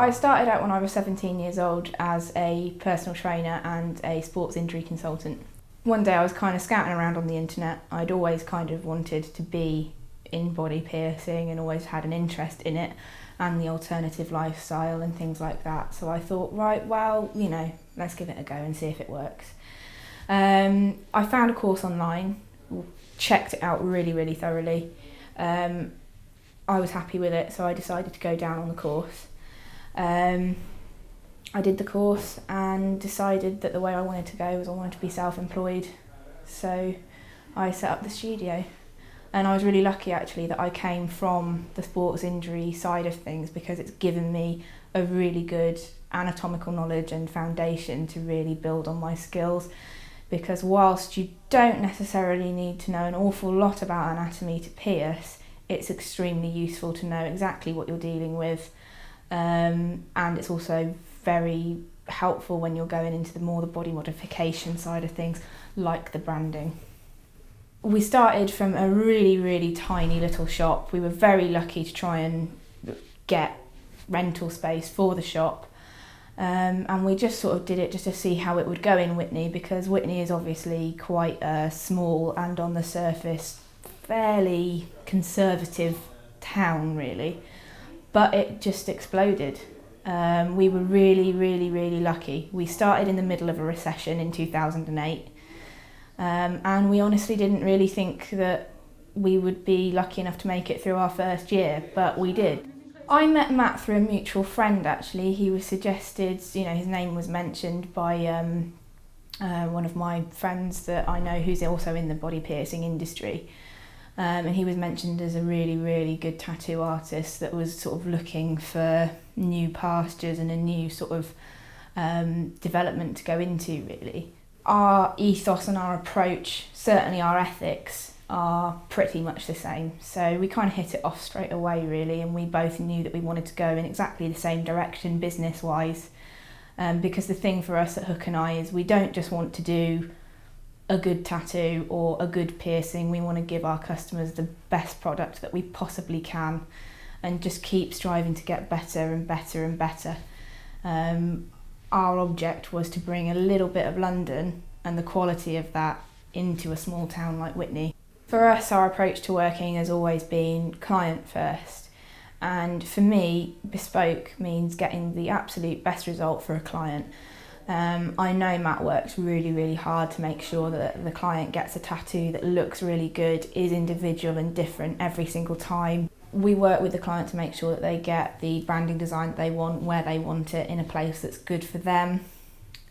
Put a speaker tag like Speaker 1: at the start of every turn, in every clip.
Speaker 1: I started out when I was 17 years old as a personal trainer and a sports injury consultant. One day I was kind of scouting around on the internet. I'd always kind of wanted to be in body piercing and always had an interest in it and the alternative lifestyle and things like that. So I thought, right, well, you know, let's give it a go and see if it works. I found a course online, checked it out really thoroughly. I was happy with it, so I decided to go down on the course. I did the course and decided that the way I wanted to go was I wanted to be self-employed. So I set up the studio. And I was really lucky actually that I came from the sports injury side of things, because it's given me a really good anatomical knowledge and foundation to really build on my skills. Because whilst you don't necessarily need to know an awful lot about anatomy to pierce, it's extremely useful to know exactly what you're dealing with. And it's also very helpful when you're going into the body modification side of things, like the branding. We started from a really tiny little shop. We were very lucky to try and get rental space for the shop. And we just sort of did it just to see how it would go in Witney, because Witney is obviously quite a small and on the surface fairly conservative town really, but it just exploded. We were really lucky. We started in the middle of a recession in 2008. And we honestly didn't really think that we would be lucky enough to make it through our first year, but we did. I met Matt through a mutual friend actually. He was suggested, you know, his name was mentioned by one of my friends that I know who's also in the body piercing industry. And he was mentioned as a really good tattoo artist that was sort of looking for new pastures and a new sort of development to go into really. Our ethos and our approach, certainly our ethics, are pretty much the same. So we kind of hit it off straight away really, and we both knew that we wanted to go in exactly the same direction business-wise. Because the thing for us at Hook and Eye is we don't just want to do a good tattoo or a good piercing. We want to give our customers the best product that we possibly can and just keep striving to get better and better. Our object was to bring a little bit of London and the quality of that into a small town like Witney. For us, our approach to working has always been client first. And for me, bespoke means getting the absolute best result for a client. I know Matt works really hard to make sure that the client gets a tattoo that looks really good, is individual and different every single time. We work with the client to make sure that they get the branding design that they want, where they want it, in a place that's good for them.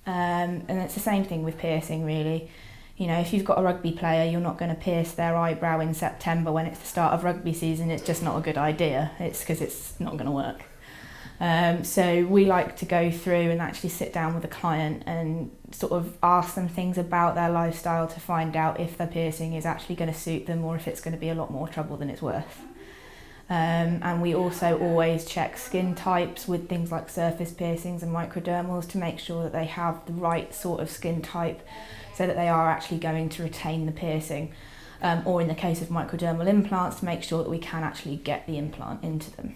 Speaker 1: And it's the same thing with piercing really. You know, if you've got a rugby player, you're not going to pierce their eyebrow in September when it's the start of rugby season. It's just not a good idea. It's because it's not going to work. So we like to go through and actually sit down with the client and sort of ask them things about their lifestyle to find out if the piercing is actually going to suit them or if it's going to be a lot more trouble than it's worth. And we also always check skin types with things like surface piercings and microdermals to make sure that they have the right sort of skin type so that they are actually going to retain the piercing. Or in the case of microdermal implants, to make sure that we can actually get the implant into them.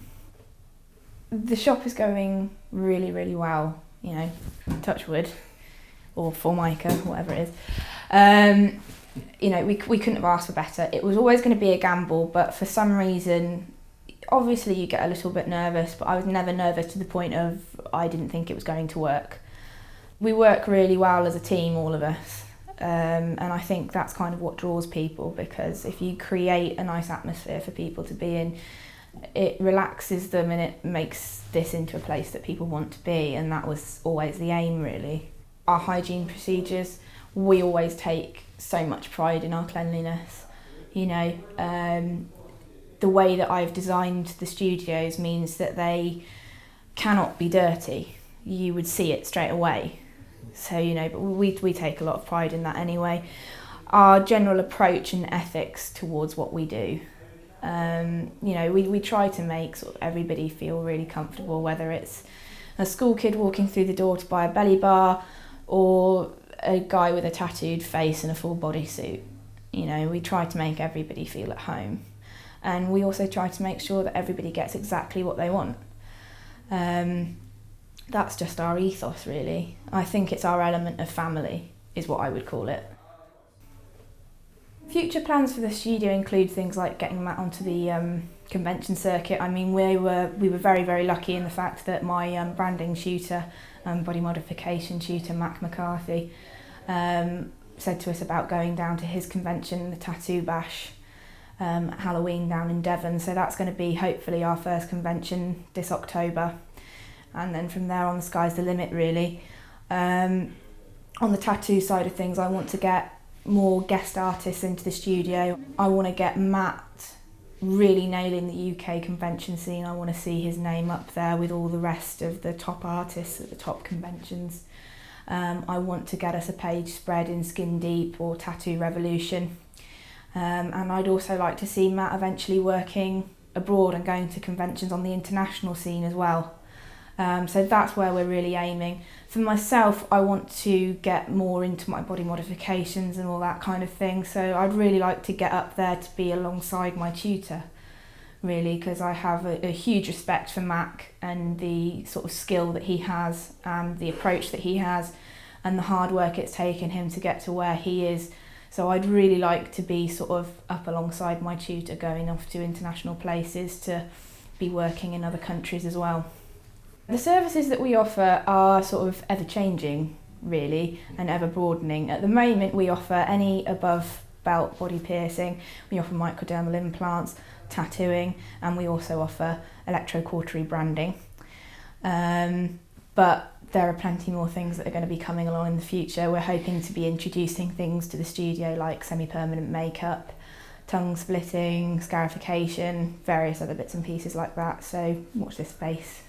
Speaker 1: The shop is going really well, you know, touch wood, or Formica, whatever it is. You know, we couldn't have asked for better. It was always going to be a gamble, but for some reason, obviously you get a little bit nervous, but I was never nervous to the point of I didn't think it was going to work. We work really well as a team, all of us, and I think that's kind of what draws people, because if you create a nice atmosphere for people to be in, it relaxes them and it makes this into a place that people want to be, and that was always the aim really. Our hygiene procedures, we always take so much pride in our cleanliness. You know, the way that I've designed the studios means that they cannot be dirty. You would see it straight away. So, you know, but we take a lot of pride in that anyway. Our general approach and ethics towards what we do. You know, we try to make sort of everybody feel really comfortable, whether it's a school kid walking through the door to buy a belly bar or a guy with a tattooed face and a full bodysuit. You know, we try to make everybody feel at home. And we also try to make sure that everybody gets exactly what they want. that's just our ethos, really. I think it's our element of family, is what I would call it. Future plans for the studio include things like getting Matt onto the convention circuit. I mean, we were very, very lucky in the fact that my branding tutor, body modification tutor, Mac McCarthy, said to us about going down to his convention, the Tattoo Bash, at Halloween down in Devon. So that's going to be hopefully our first convention this October. And then from there on, the sky's the limit, really. On the tattoo side of things, I want to get more guest artists into the studio. I want to get Matt really nailing the UK convention scene. I want to see his name up there with all the rest of the top artists at the top conventions. I want to get us a page spread in Skin Deep or Tattoo Revolution. And I'd also like to see Matt eventually working abroad and going to conventions on the international scene as well. So that's where we're really aiming. For myself, I want to get more into my body modifications and all that kind of thing. So I'd really like to get up there to be alongside my tutor, really, because I have a huge respect for Mac and the sort of skill that he has, the approach that he has, and the hard work it's taken him to get to where he is. So I'd really like to be sort of up alongside my tutor, going off to international places, to be working in other countries as well. The services that we offer are sort of ever-changing, really, and ever-broadening. At the moment, we offer any above-belt body piercing, we offer microdermal implants, tattooing, and we also offer electrocautery branding. But there are plenty more things that are going to be coming along in the future. We're hoping to be introducing things to the studio like semi-permanent makeup, tongue splitting, scarification, various other bits and pieces like that. So watch this space.